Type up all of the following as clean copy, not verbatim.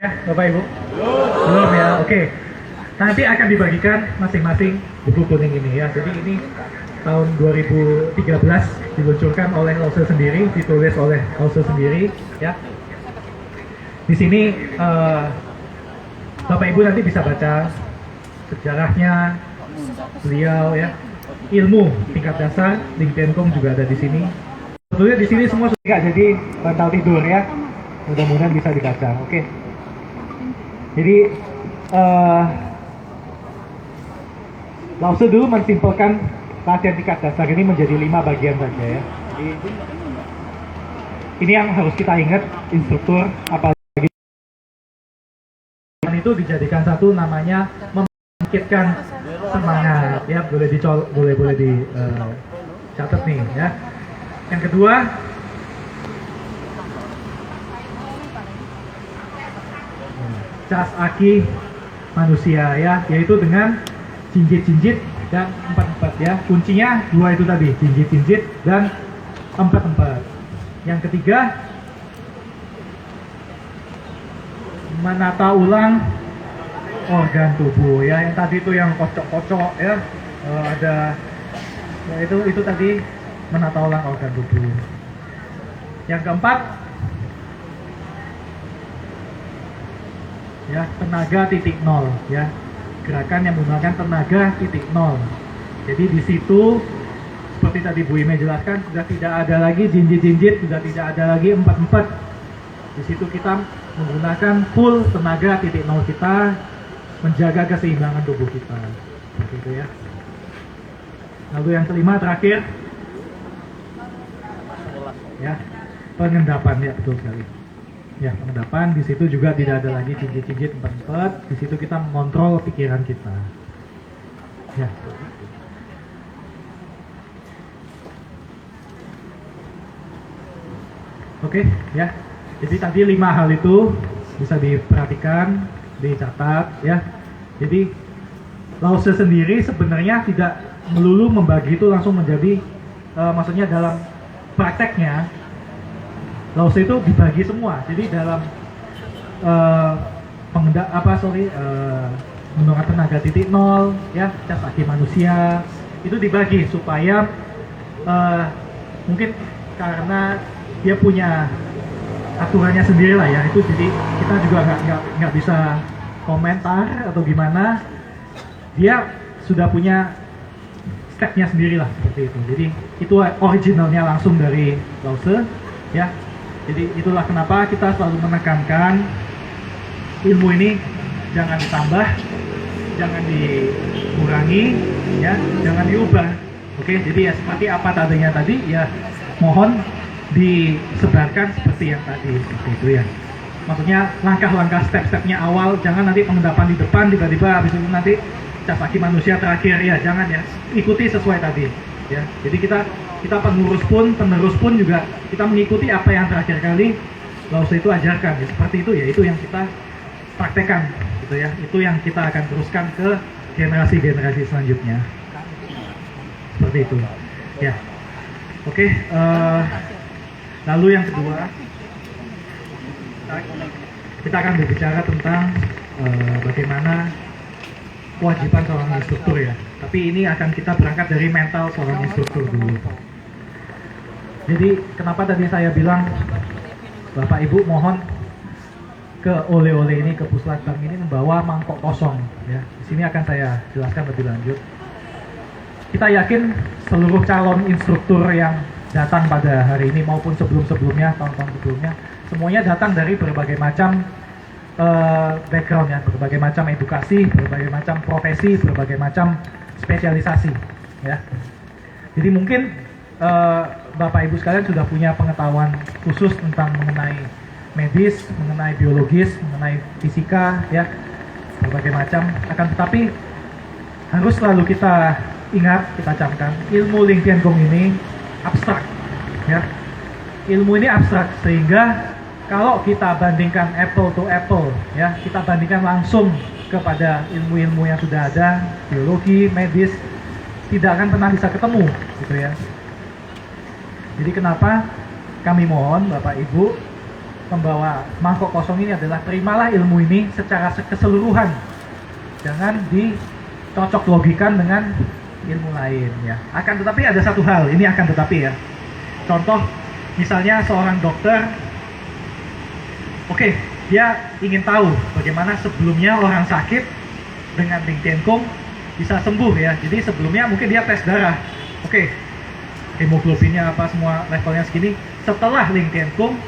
Ya, Bapak Ibu? Belum ya, oke. Nanti akan dibagikan masing-masing buku kuning ini ya. Jadi ini tahun 2013 diluncurkan oleh Lause sendiri, ditulis oleh Lause sendiri ya. Di sini Bapak Ibu nanti bisa baca sejarahnya beliau ya. Ilmu tingkat dasar, LinkedIn.com juga ada di sini. Sebetulnya di sini semua sudah jadi bantal tidur ya. Mudah-mudahan bisa dibaca. Oke. Jadi Lause dulu mensimpelkan latihan tingkat dasar ini menjadi 5 bagian saja ya. Jadi ini yang harus kita ingat, instruktur apalagi itu dijadikan satu namanya membangkitkan semangat ya, boleh catat nih ya. Yang kedua cas aki manusia ya, yaitu dengan jinjit-jinjit dan empat-empat ya. Kuncinya 2 itu tadi, jinjit-jinjit dan empat-empat. Yang ketiga menata ulang organ tubuh ya. Yang tadi itu yang kocok-kocok ya, ada ya, itu tadi menata ulang organ tubuh. Yang keempat ya, tenaga titik nol ya, gerakan yang menggunakan tenaga titik nol. Jadi di situ seperti tadi Bu Ime jelaskan, sudah tidak ada lagi jinjit-jinjit, sudah tidak ada lagi empat-empat. Di situ kita menggunakan full tenaga titik nol kita, menjaga keseimbangan tubuh kita seperti itu ya. Lalu yang kelima terakhir ya, pengendapan ya, betul sekali ya, pengendapan. Di situ juga tidak ada lagi jinjit-jinjit empat-empat. Di situ kita mengontrol pikiran kita ya. Oke ya, jadi tadi 5 hal itu bisa diperhatikan, dicatat ya. Jadi Lause sendiri sebenarnya tidak melulu membagi itu langsung menjadi maksudnya dalam prakteknya Lause itu dibagi semua. Jadi dalam menggunakan tenaga titik nol ya, cas aki manusia itu dibagi supaya mungkin karena dia punya aturannya sendiri lah ya, itu jadi kita juga nggak bisa komentar atau gimana. Dia sudah punya stepnya sendiri lah seperti itu. Jadi itu originalnya langsung dari Lause ya. Jadi itulah kenapa kita selalu menekankan ilmu ini jangan ditambah, jangan dikurangi ya, jangan diubah. Oke, jadi ya seperti apa tadinya tadi ya, mohon disebarkan seperti yang tadi, seperti itu ya. Maksudnya langkah-langkah step-stepnya awal, jangan nanti pengendapan di depan tiba-tiba habis itu nanti cas kaki manusia terakhir ya, jangan ya. Ikuti sesuai tadi ya. Jadi kita penerus pun juga kita mengikuti apa yang terakhir kali Lause itu ajarkan ya, seperti itu ya. Itu yang kita praktekkan gitu ya. Itu yang kita akan teruskan ke generasi-generasi selanjutnya. Seperti itu ya. Oke, lalu yang kedua, kita akan berbicara tentang bagaimana kewajiban seorang instruktur ya. Tapi ini akan kita berangkat dari mental seorang instruktur dulu. Jadi kenapa tadi saya bilang Bapak Ibu mohon ke Ole-Ole ini, ke Puslatbang ini membawa mangkok kosong ya. Di sini akan saya jelaskan lebih lanjut. Kita yakin seluruh calon instruktur yang datang pada hari ini maupun sebelumnya, tahun-tahun sebelumnya, semuanya datang dari berbagai macam background ya, berbagai macam edukasi, berbagai macam profesi, berbagai macam spesialisasi ya. Jadi mungkin Bapak Ibu sekalian sudah punya pengetahuan khusus tentang mengenai medis, mengenai biologis, mengenai fisika ya, berbagai macam. Akan tetapi harus selalu kita ingat, kita camkan, ilmu LinkedIn.com ini abstrak ya. Ilmu ini abstrak sehingga kalau kita bandingkan apple to apple ya, kita bandingkan langsung kepada ilmu-ilmu yang sudah ada, biologi, medis, tidak akan pernah bisa ketemu gitu ya. Jadi kenapa kami mohon Bapak Ibu membawa mangkok kosong ini adalah terimalah ilmu ini secara keseluruhan, jangan dicocok logikan dengan ilmu lain ya. Akan tetapi ada satu hal, ini akan tetapi ya. Contoh misalnya seorang dokter, oke, dia ingin tahu bagaimana sebelumnya orang sakit dengan Ling Tian Kung bisa sembuh ya. Jadi sebelumnya mungkin dia tes darah, oke, hemoglobinnya apa semua levelnya segini. Setelah Ling Tian Kung,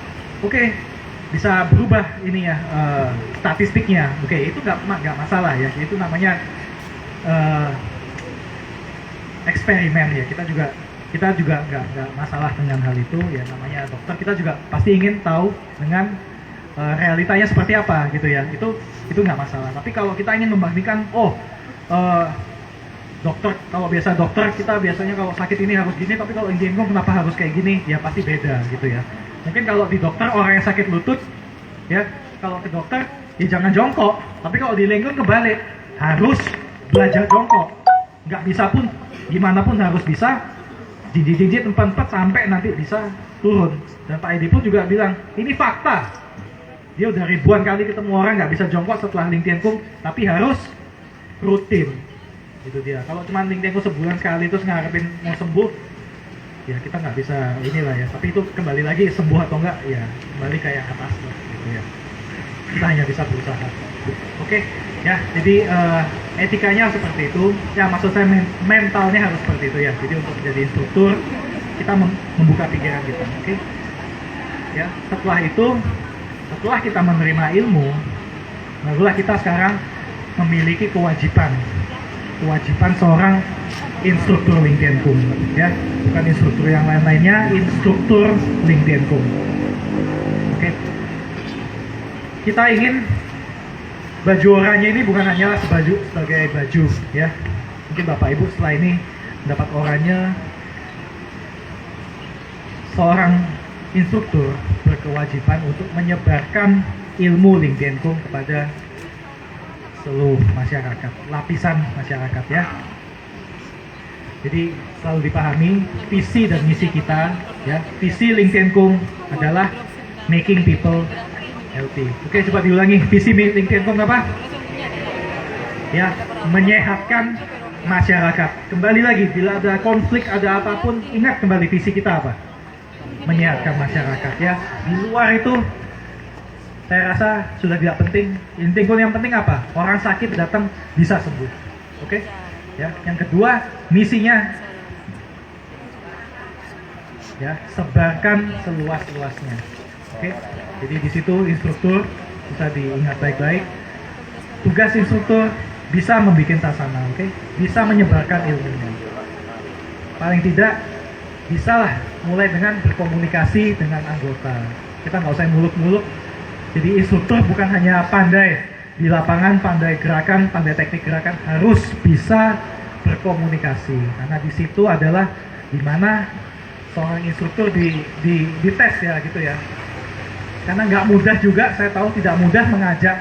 oke, bisa berubah ini ya, statistiknya. Oke, itu nggak masalah ya. Itu namanya eksperimen ya. Kita juga nggak masalah dengan hal itu ya. Namanya dokter, kita juga pasti ingin tahu dengan realitanya seperti apa gitu ya. Itu nggak masalah. Tapi kalau kita ingin membandingkan, dokter, kalau biasa dokter kita biasanya kalau sakit ini harus gini, tapi kalau Ling Tian Kung kenapa harus kayak gini? Ya pasti beda gitu ya. Mungkin kalau di dokter orang yang sakit lutut ya, kalau ke dokter ya jangan jongkok. Tapi kalau di Ling Kung kebalik, harus belajar jongkok. Nggak bisa pun, gimana pun harus bisa jinjit-jinjit empat sampai nanti bisa turun. Dan Pak Edi pun juga bilang, ini fakta. Dia udah ribuan kali ketemu orang nggak bisa jongkok setelah Ling Tian Kung, tapi harus rutin. Itu dia. Kalau cuma Ling Tian Kung sebulan sekali terus ngarepin mau sembuh, ya kita nggak bisa inilah ya. Tapi itu kembali lagi sembuh atau enggak, ya kembali kayak atas lah, gitu ya. Kita hanya bisa berusaha. Oke, ya. Jadi etikanya seperti itu. Ya maksud saya mentalnya harus seperti itu ya. Jadi untuk menjadi instruktur kita membuka pikiran kita. Oke. Ya. Setelah kita menerima ilmu, barulah kita sekarang memiliki kewajiban seorang instruktur Ling Tian Kung ya, bukan instruktur yang lain-lainnya, instruktur Ling Tian Kung. Oke. Kita ingin baju oranye ini bukan hanyalah sebagai baju ya. Mungkin Bapak Ibu setelah ini mendapat oranye, seorang instruktur berkewajiban untuk menyebarkan ilmu Ling Tian Kung kepada seluruh masyarakat, lapisan masyarakat ya. Jadi selalu dipahami visi dan misi kita ya. Visi Ling Tian Kung adalah making people healthy. Oke, coba diulangi. Visi Ling Tian Kung apa? Ya, menyehatkan masyarakat. Kembali lagi, bila ada konflik, ada apapun, ingat kembali visi kita apa? Menyehatkan masyarakat ya. Di luar itu saya rasa sudah tidak penting. Ling Tian Kung yang penting apa? Orang sakit datang bisa sembuh. Oke? Ya, yang kedua misinya ya, sebarkan seluas-luasnya. Oke? Jadi di situ instruktur bisa diingat baik-baik. Tugas instruktur bisa membuat tasana, oke? Bisa menyebarkan ilmunya. Paling tidak bisalah mulai dengan berkomunikasi dengan anggota. Kita nggak usah muluk-muluk. Jadi instruktur bukan hanya pandai di lapangan, pandai gerakan, pandai teknik gerakan, harus bisa berkomunikasi. Karena di situ adalah dimana seorang instruktur dites ya gitu ya. Karena nggak mudah juga, saya tahu tidak mudah mengajak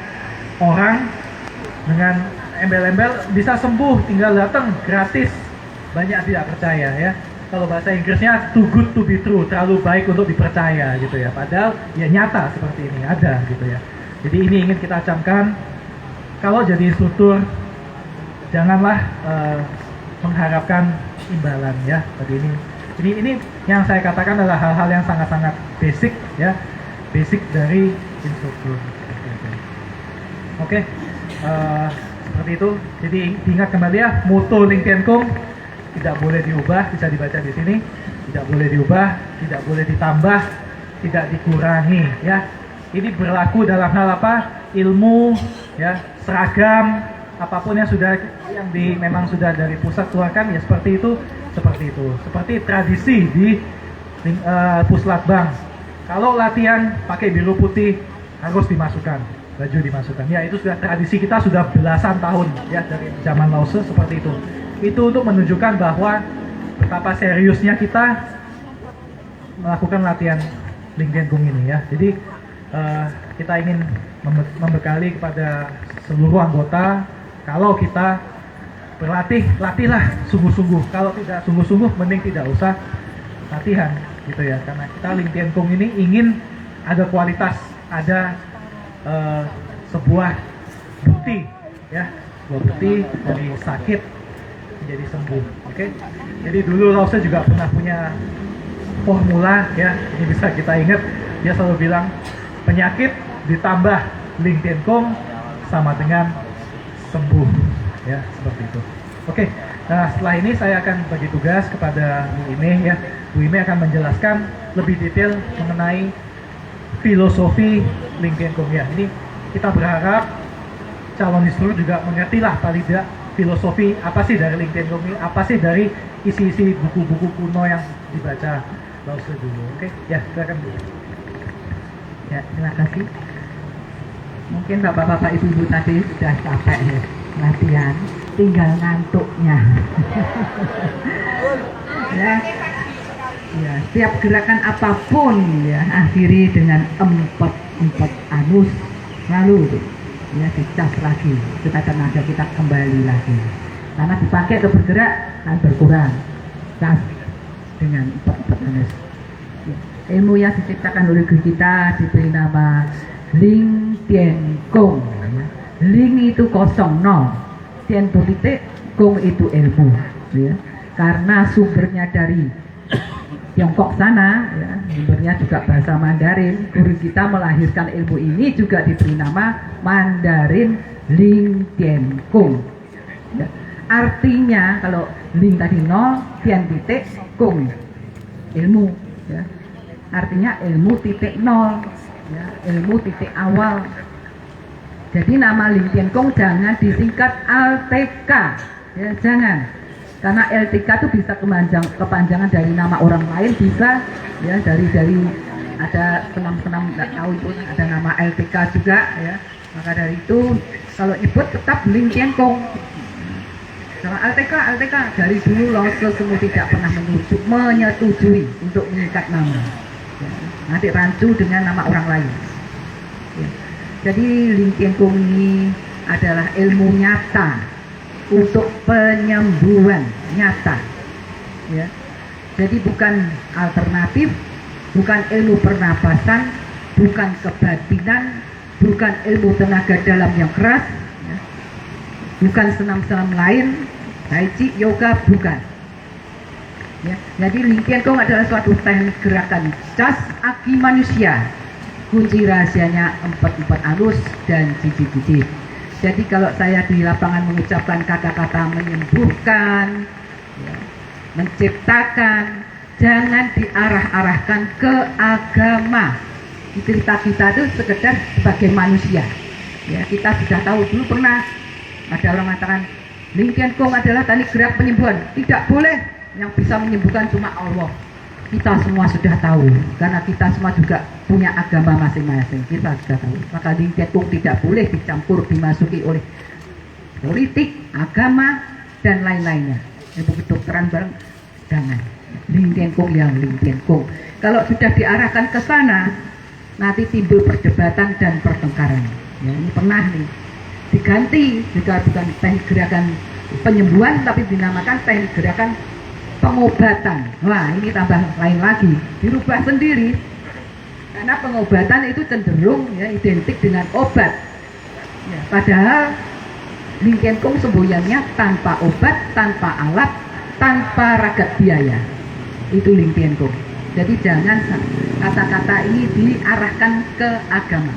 orang dengan embel-embel bisa sembuh, tinggal datang gratis. Banyak tidak percaya ya. Kalau bahasa Inggrisnya too good to be true, terlalu baik untuk dipercaya gitu ya. Padahal ya nyata seperti ini, ada gitu ya. Jadi ini ingin kita camkan, kalau jadi instruktur janganlah mengharapkan imbalan ya. Tadi ini yang saya katakan adalah hal-hal yang sangat-sangat basic ya, basic dari instruktur. Oke, seperti itu. Jadi diingat kembali ya, moto Ling Tian Kung tidak boleh diubah, bisa dibaca di sini. Tidak boleh diubah, tidak boleh ditambah, tidak dikurangi ya. Ini berlaku dalam hal apa? Ilmu ya, seragam, apapun yang memang sudah dari pusat keluarkan ya, seperti itu. Seperti tradisi di Puslatbang. Kalau latihan pakai biru putih harus dimasukkan, baju dimasukkan. Ya itu sudah tradisi kita, sudah belasan tahun ya, dari zaman Lause seperti itu. Itu untuk menunjukkan bahwa betapa seriusnya kita melakukan latihan Ling Tian Kung ini ya. Jadi kita ingin membekali kepada seluruh anggota, kalau kita berlatih, latihlah sungguh-sungguh. Kalau tidak sungguh-sungguh, mending tidak usah latihan gitu ya. Karena kita Ling Tian Kung ini ingin ada kualitas ada sebuah bukti, ya, sebuah bukti dari sakit menjadi sembuh. Oke, jadi dulu Lause juga pernah punya formula, ya, ini bisa kita ingat. Dia selalu bilang penyakit ditambah LinkedIn Kong sama dengan sembuh, ya, seperti itu. Oke, nah setelah ini saya akan bagi tugas kepada Bu Ime, ya. Bu Ime akan menjelaskan lebih detail mengenai filosofi LinkedIn Kong, ya. Ini kita berharap calon instruktur juga mengerti lah paling tidak filosofi apa sih dari LinkedIn Kong ini, apa sih dari isi-isi buku-buku kuno yang dibaca Lause dulu. Oke, ya, silakan Bu. Ya, terima kasih. Mungkin bapak-bapak ibu-ibu tadi sudah capek ya latihan, tinggal ngantuknya. Ya, ya, setiap gerakan apapun ya akhiri dengan empat anus, lalu ya dicas lagi, kita tenaga kita kembali lagi. Karena dipakai atau bergerak akan berkurang. Cas dengan empat anus. Ya. Ilmu yang diciptakan oleh guru kita diberi nama LinkedIn Kong. Ling itu kosong, nol. Tien titik, Kong itu ilmu. Ya. Karena sumbernya dari Tiongkok sana, ya, sumbernya juga bahasa Mandarin. Guru kita melahirkan ilmu ini juga diberi nama Mandarin LinkedIn Kong. Ya. Artinya kalau Ling tadi nol, Tien titik, Kong ilmu. Ya. Artinya ilmu titik nol, ya, ilmu titik awal. Jadi nama LinkedIn Kong jangan disingkat LTK, ya, jangan. Karena LTK itu bisa kepanjangan dari nama orang lain, bisa ya dari ada senam-senam nggak tahu itu ada nama LTK juga, ya. Maka dari itu kalau nyebut tetap LinkedIn Kong. Sama LTK dari dulu Lause semua tidak pernah menyetujui untuk mengikat nama. Ya. Nanti rancu dengan nama orang lain. Ya. Jadi LinkedIn Kong ini adalah ilmu nyata untuk penyembuhan nyata, ya. Jadi bukan alternatif, bukan ilmu pernapasan, bukan kebatinan, bukan ilmu tenaga dalam yang keras, ya. Bukan senam-senam lain, tai chi, yoga, bukan. Ya. Jadi LinkedIn Kong adalah suatu teknik gerakan cas aki manusia. Kunci rahasianya empat anus dan cicit-cicit. Jadi kalau saya di lapangan mengucapkan kata-kata menyembuhkan, ya, menciptakan, jangan diarah-arahkan ke agama. Cerita kita itu sekedar sebagai manusia. Ya, kita sudah tahu dulu pernah ada orang mengatakan LinkedIn Kong adalah teknik gerak penyembuhan. Tidak boleh, yang bisa menyembuhkan cuma Allah. Kita semua sudah tahu, karena kita semua juga punya agama masing-masing. Kita sudah tahu. Maka LinkedIn Kong tidak boleh dicampur, dimasuki oleh politik, agama, dan lain-lainnya. Ilmu kedokteran bareng, jangan. LinkedIn Kong yang LinkedIn Kong. Kalau sudah diarahkan ke sana, nanti timbul perdebatan dan pertengkaran. Ya, ini pernah nih diganti, juga bukan teknik gerakan penyembuhan, tapi dinamakan teknik gerakan pengobatan. Wah, ini tambah lain lagi, dirubah sendiri. Karena pengobatan itu cenderung ya identik dengan obat. Ya, padahal LinkedIn Kong semboyannya tanpa obat, tanpa alat, tanpa ragat biaya. Itu LinkedIn Kong. Jadi jangan kata-kata ini diarahkan ke agama.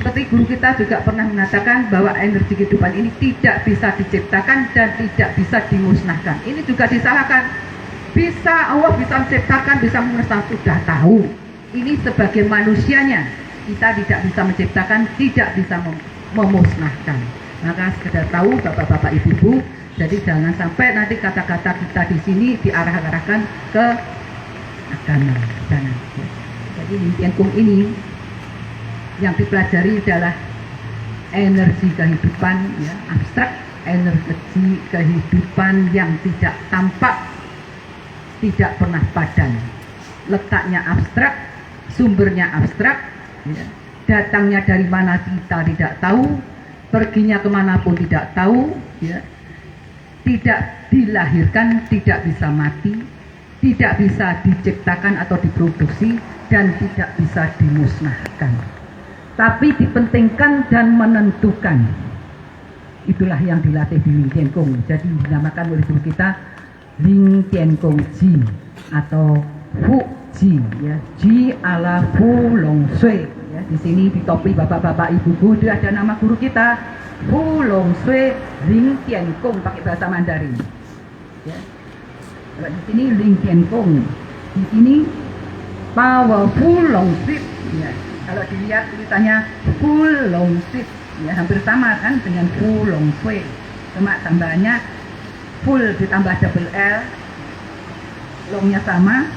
Seperti guru kita juga pernah mengatakan bahwa energi kehidupan ini tidak bisa diciptakan dan tidak bisa dimusnahkan. Ini juga disalahkan. Bisa Allah bisa menciptakan, bisa memusnahkan, sudah tahu. Ini sebagai manusianya, kita tidak bisa menciptakan, tidak bisa memusnahkan. Maka sekedar tahu bapak-bapak ibu-ibu, jadi jangan sampai nanti kata-kata kita di sini diarah-arahkan ke agama. Jangan. Jadi LinkedIn Kong ini yang dipelajari adalah energi kehidupan, ya, abstrak, energi kehidupan yang tidak tampak, tidak pernah padan. Letaknya abstrak, sumbernya abstrak, ya. Datangnya dari mana kita tidak tahu, perginya kemanapun tidak tahu, ya. Tidak dilahirkan, tidak bisa mati, tidak bisa diciptakan atau diproduksi, dan tidak bisa dimusnahkan. tapi dipentingkan dan menentukan. Itulah yang dilatih di Ling Tien Kung. Jadi dinamakan oleh guru kita Ling Tien Kung Ji atau Fu Ji, ya. Ji ala Fu Long Sui. Ya, di sini di topi bapak-bapak ibu-ibu itu ada nama guru kita Fu Long Sui Ling Tien Kung pakai bahasa Mandarin. Ya. Kalau di sini Ling Tien Kung, di sini Powerful Long Sui. Ya. Kalau dilihat tulisannya Full Long Sui, ya hampir sama kan dengan Fu Long Sui, cuma tambahannya full ditambah double L, longnya sama,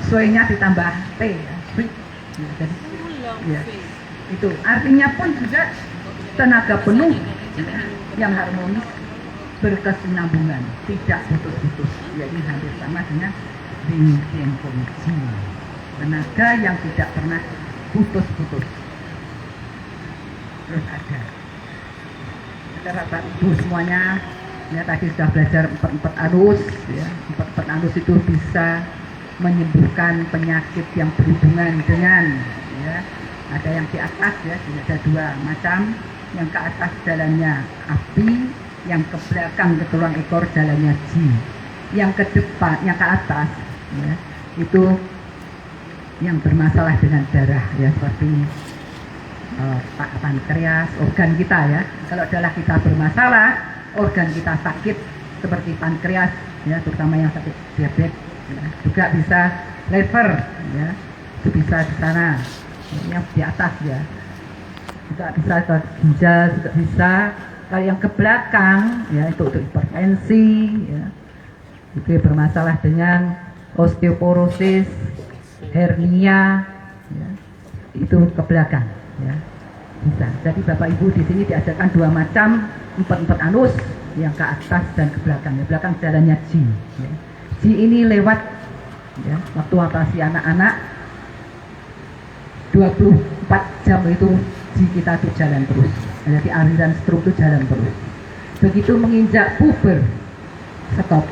sui-nya ditambah T, ya. Sui. Ya, jadi, ya. Itu artinya pun juga tenaga penuh, ya, yang harmonis, berkesinambungan, tidak putus-putus. Jadi hampir sama dengan Ling Tien Kung Ji, tenaga yang tidak pernah putus-putus. Terus ada Bapak Ibu semuanya, ya tadi sudah belajar empat anus, ya. Empat anus itu bisa menyembuhkan penyakit yang berhubungan dengan, ya, ada yang di atas, ya, ada dua macam. Yang ke atas jalannya api, yang ke belakang ke tulang ekor jalannya ji. Yang ke depan, yang ke atas, ya, itu yang bermasalah dengan darah, ya, seperti pankreas, organ kita, ya. Kalau darah kita bermasalah, organ kita sakit seperti pankreas, ya, terutama yang sakit diabetes, ya. Juga bisa liver, ya, itu bisa di sana, yang di atas, ya. Juga bisa ke ginjal, juga bisa. Kalau yang ke belakang, ya, itu untuk hipertensi, ya, itu bermasalah dengan osteoporosis, hernia, ya, itu ke belakang. Ya, bisa. Jadi Bapak Ibu di sini diajarkan dua macam empat anus, yang ke atas dan ke belakang. Ya, belakang jalannya ji. Ya. Ji ini lewat, ya, waktu operasi anak-anak 24 jam itu ji kita itu jalan terus. Jadi aliran stroke itu jalan terus. Begitu menginjak puber, stop.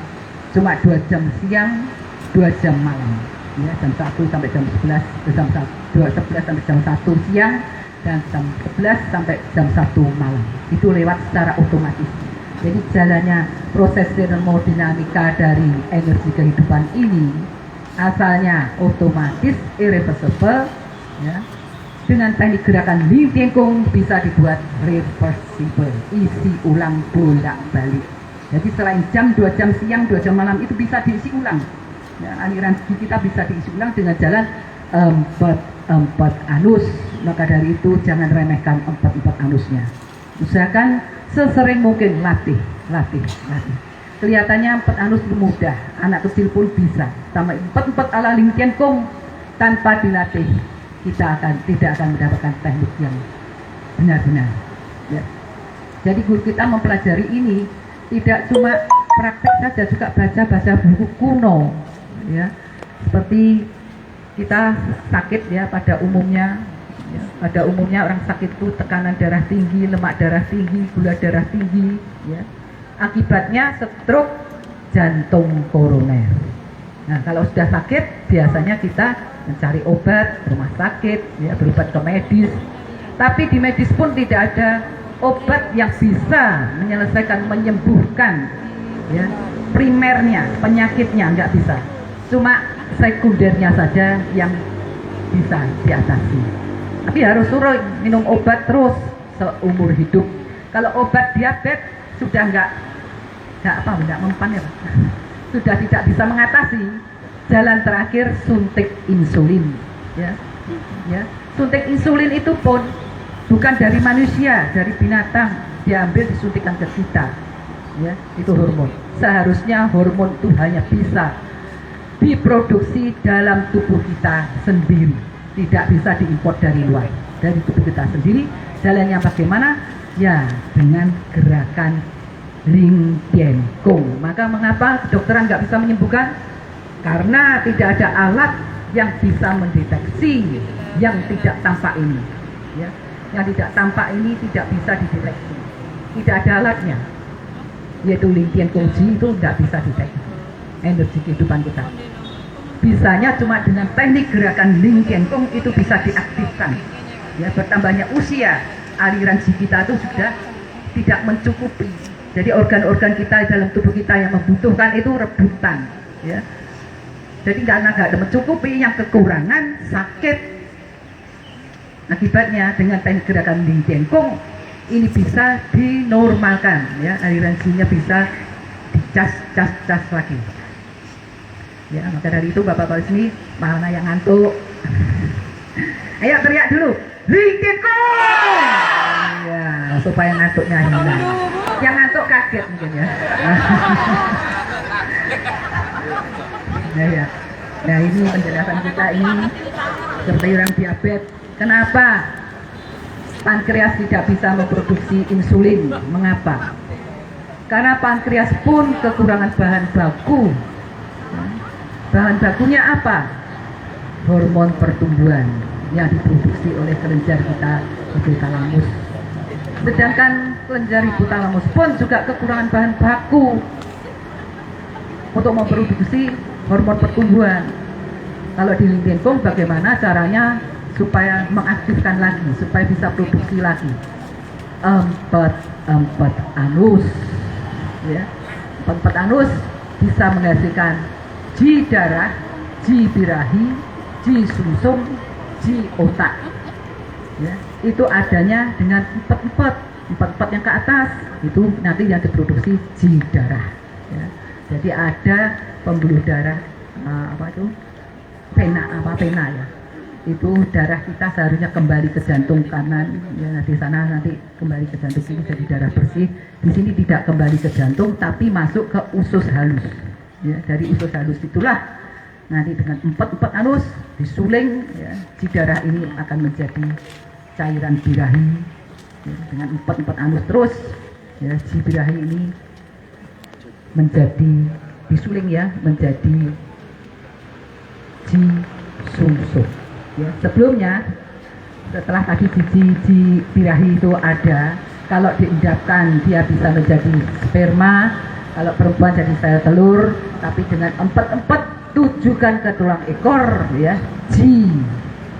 Cuma 2 jam siang, 2 jam malam. Ya, jam 1 sampai jam 11, jam 11 sampai jam 1 siang, dan jam 11 sampai jam 1 malam. Itu lewat secara otomatis. Jadi jalannya proses termodinamika dari energi kehidupan ini asalnya otomatis, irreversible, ya. Dengan teknik gerakan Ling Tien Kung bisa dibuat reversible, isi ulang bolak-balik. Jadi selain jam 2 jam siang, 2 jam malam itu bisa diisi ulang. Ya, aliran ji kita bisa diisi ulang dengan jalan empat anus. Maka dari itu jangan remehkan empat anusnya. Usahakan sesering mungkin latih. Kelihatannya 4 anus itu mudah, anak kecil pun bisa. Sama 4 ala Ling Tien Kung, tanpa dilatih kita tidak akan mendapatkan teknik yang benar-benar. Ya. Jadi guru kita mempelajari ini tidak cuma praktek saja, juga baca buku kuno. Ya, seperti kita sakit, ya, pada umumnya, ya, pada umumnya orang sakit itu tekanan darah tinggi, lemak darah tinggi, gula darah tinggi, ya. Akibatnya stroke jantung koroner. Nah, kalau sudah sakit biasanya kita mencari obat, rumah sakit, ya, berobat ke medis. Tapi di medis pun tidak ada obat yang bisa menyelesaikan, menyembuhkan, ya, primernya, penyakitnya nggak bisa. Cuma sekundernya saja yang bisa diatasi. Tapi harus suruh minum obat terus seumur hidup. Kalau obat diabetes sudah nggak mempan, ya, Pak. Sudah tidak bisa mengatasi. Jalan terakhir suntik insulin, ya. Suntik insulin itu pun bukan dari manusia, dari binatang, diambil disuntikkan ke kita, ya. Itu hormon. Seharusnya hormon itu hanya bisa diproduksi dalam tubuh kita sendiri, tidak bisa diimpor dari luar, dari tubuh kita sendiri. Jalannya bagaimana? Ya, dengan gerakan Ling Tien Kung. Maka mengapa kedokteran nggak bisa menyembuhkan? Karena tidak ada alat yang bisa mendeteksi yang tidak tampak ini, ya. Yang tidak tampak ini tidak bisa dideteksi, tidak ada alatnya, yaitu Ling Tien Kung Ji itu tidak bisa deteksi energi kehidupan kita. Bisanya cuma dengan teknik gerakan Ling Tien Kung itu bisa diaktifkan ya, bertambahnya usia, aliran ji kita itu sudah tidak mencukupi. Jadi organ-organ kita dalam tubuh kita yang membutuhkan itu rebutan, ya. Jadi karena nggak ada mencukupi, yang kekurangan sakit. Akibatnya dengan teknik gerakan Ling Tian Kung ini bisa dinormalkan, ya, aliran ji-nya bisa dicas lagi. Ya, maka dari itu Bapak-bapak sini, mana yang ngantuk? Ayo teriak dulu, Ling Tian Kung! Ya, supaya ngantuknya hilang. Yang ngantuk kaget mungkin ya. Nah, ya. Nah, ini penjelasan kita ini seperti orang diabetes. Kenapa pankreas tidak bisa memproduksi insulin? Mengapa? Karena pankreas pun kekurangan bahan baku. Bahan bakunya apa? Hormon pertumbuhan yang diproduksi oleh kelenjar kita, hipotalamus. Sedangkan kelenjar hipotalamus pun juga kekurangan bahan baku untuk memproduksi hormon pertumbuhan. Kalau di Ling Tian Kung bagaimana caranya supaya mengaktifkan lagi, supaya bisa produksi lagi? Empat anus, ya. Empat anus bisa menghasilkan ji darah, ji birahi, ji sumsum, ji otak. Ya, itu adanya dengan empat yang ke atas itu nanti yang diproduksi ji darah. Ya. Jadi ada pembuluh darah pena ya. Itu darah kita seharusnya kembali ke jantung kanan, ya, di sana nanti kembali ke jantung ini jadi darah bersih. Di sini tidak kembali ke jantung tapi masuk ke usus halus. Ya, dari usus halus itulah nanti dengan empat anus disuling, ya, ji darah ini akan menjadi cairan birahi, ya, dengan empat anus terus, ya, ji birahi ini menjadi disuling, ya, menjadi ji sumsum. Ya, sebelumnya setelah tadi ji birahi itu ada, kalau diendapkan dia bisa menjadi sperma, kalau perempuan jadi sel telur, tapi dengan empat tujukan ke tulang ekor, ya, ji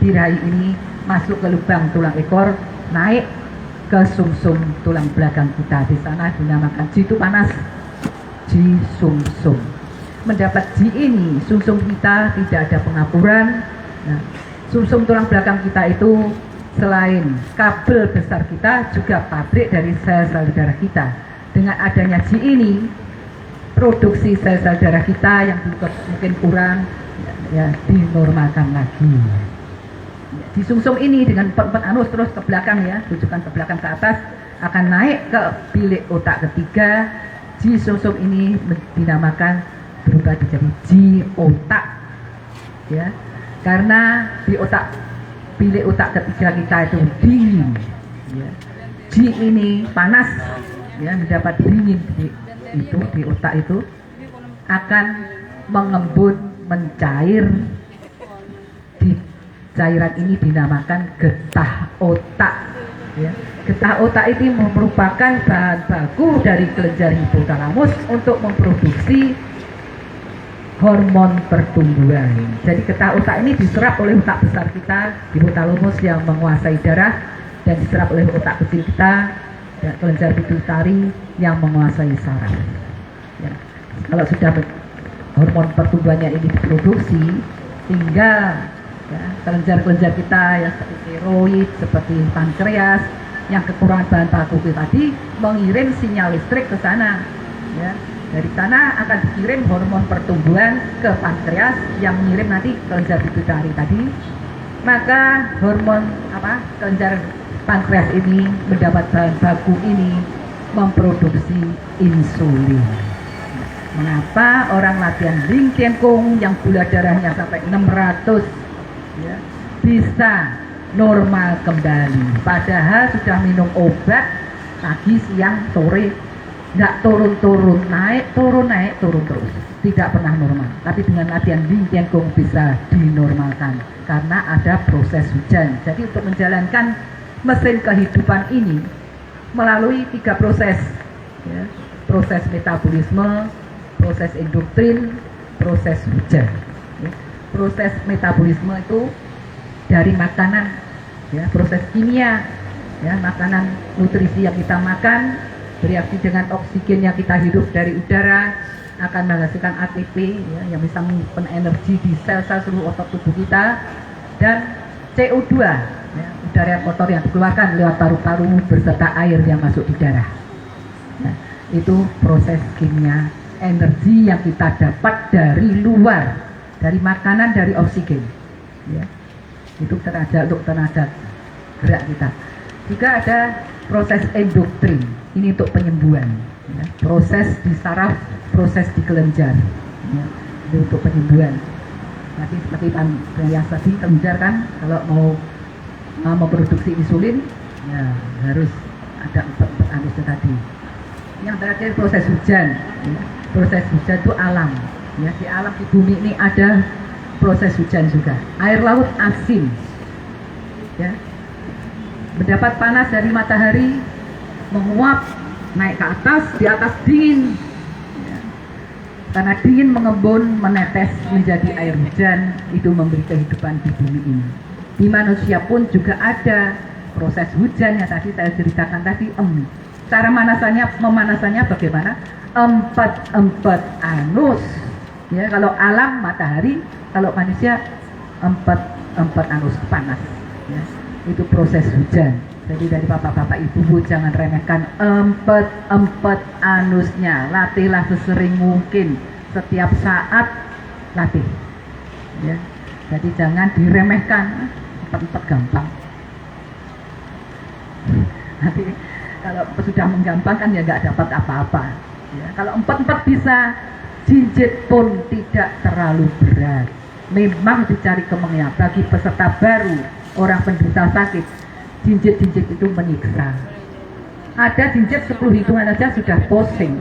birahi ini masuk ke lubang tulang ekor, naik ke sumsum tulang belakang kita. Di sana dinamakan ji itu panas, ji sumsum. Mendapat ji ini, sumsum kita tidak ada pengapuran. Nah, sumsum tulang belakang kita itu selain kabel besar kita juga pabrik dari sel-sel darah kita. Dengan adanya ji ini, produksi sel-sel darah kita yang mungkin kurang, ya, dinormalkan lagi. Di sumsum ini dengan empat anus terus ke belakang, ya, tujukan ke belakang ke atas, akan naik ke bilik otak ketiga. Ji sumsum ini dinamakan berubah menjadi ji otak, ya, karena di bilik otak ketiga kita itu dingin, ya. Ji ini panas, ya, mendapat dingin di otak itu akan mengembun, mencair. Di cairan ini dinamakan getah otak, ya. Getah otak ini merupakan bahan baku dari kelenjar hipotalamus untuk memproduksi hormon pertumbuhan. Jadi getah otak ini diserap oleh otak besar kita, hipotalamus yang menguasai darah, dan diserap oleh otak kecil kita, dan kelenjar pituitari yang menguasai saraf. Ya. Kalau sudah hormon pertumbuhannya ini diproduksi, tinggal, ya, kelenjar-kelenjar kita yang seperti tiroid, seperti pankreas, yang kekurangan bahan baku tadi mengirim sinyal listrik ke sana, ya. Dari sana akan dikirim hormon pertumbuhan ke pankreas yang mengirim nanti kelenjar pituitari tadi. Maka hormon kelenjar pankreas ini mendapat bahan baku ini memproduksi insulin. Mengapa orang latihan Ling Tian Kung yang gula darahnya sampai 600, ya, bisa normal kembali, padahal sudah minum obat pagi, siang, sore, nggak turun-turun, naik turun terus, tidak pernah normal. Tapi dengan latihan Ling Tian Kung bisa dinormalkan karena ada proses hujan. Jadi untuk menjalankan mesin kehidupan ini melalui 3 proses, ya, proses metabolisme, proses endokrin, proses hujan. Ya. Proses metabolisme itu dari makanan, ya, proses kimia, ya, makanan nutrisi yang kita makan bereaksi dengan oksigen yang kita hirup dari udara akan menghasilkan ATP, ya, yang bisa menyimpan energi di sel-sel seluruh otot tubuh kita, dan CO2, ya, udara kotor yang dikeluarkan lewat paru-paru berserta air yang masuk di darah. Nah, itu proses kimia energi yang kita dapat dari luar, dari makanan, dari oksigen, ya. Itu untuk tenaga gerak kita. Juga ada proses endokrin, ini untuk penyembuhan, ya. Proses di saraf, proses di kelenjar, ya. Itu untuk penyembuhan. Nanti seperti yang tadi kelenjar kan, kalau mau memproduksi insulin, ya harus ada empat anus tadi. Yang terakhir proses hujan, ya. Proses hujan itu alam, ya, di alam di bumi ini ada proses hujan juga. Air laut asin, ya, mendapat panas dari matahari, menguap naik ke atas, di atas dingin, ya. Karena dingin mengembun menetes menjadi air hujan, itu memberi kehidupan di bumi ini. Di manusia pun juga ada proses hujan yang tadi saya ceritakan tadi. Cara memanasannya bagaimana? Empat anus, ya. Kalau alam matahari, kalau manusia empat anus panas, ya. Itu proses hujan. Jadi dari bapak-bapak ibu jangan remehkan empat anusnya. Latihlah sesering mungkin, setiap saat latih, ya. Jadi jangan diremehkan. Empat gampang. Nanti kalau sudah menggampangkan ya nggak dapat apa-apa, ya. Kalau empat bisa, jinjit pun tidak terlalu berat. Memang dicari kemengnya bagi peserta baru, orang penderita sakit, jinjit itu menyiksa. Ada jinjit 10 hitungan saja sudah pusing.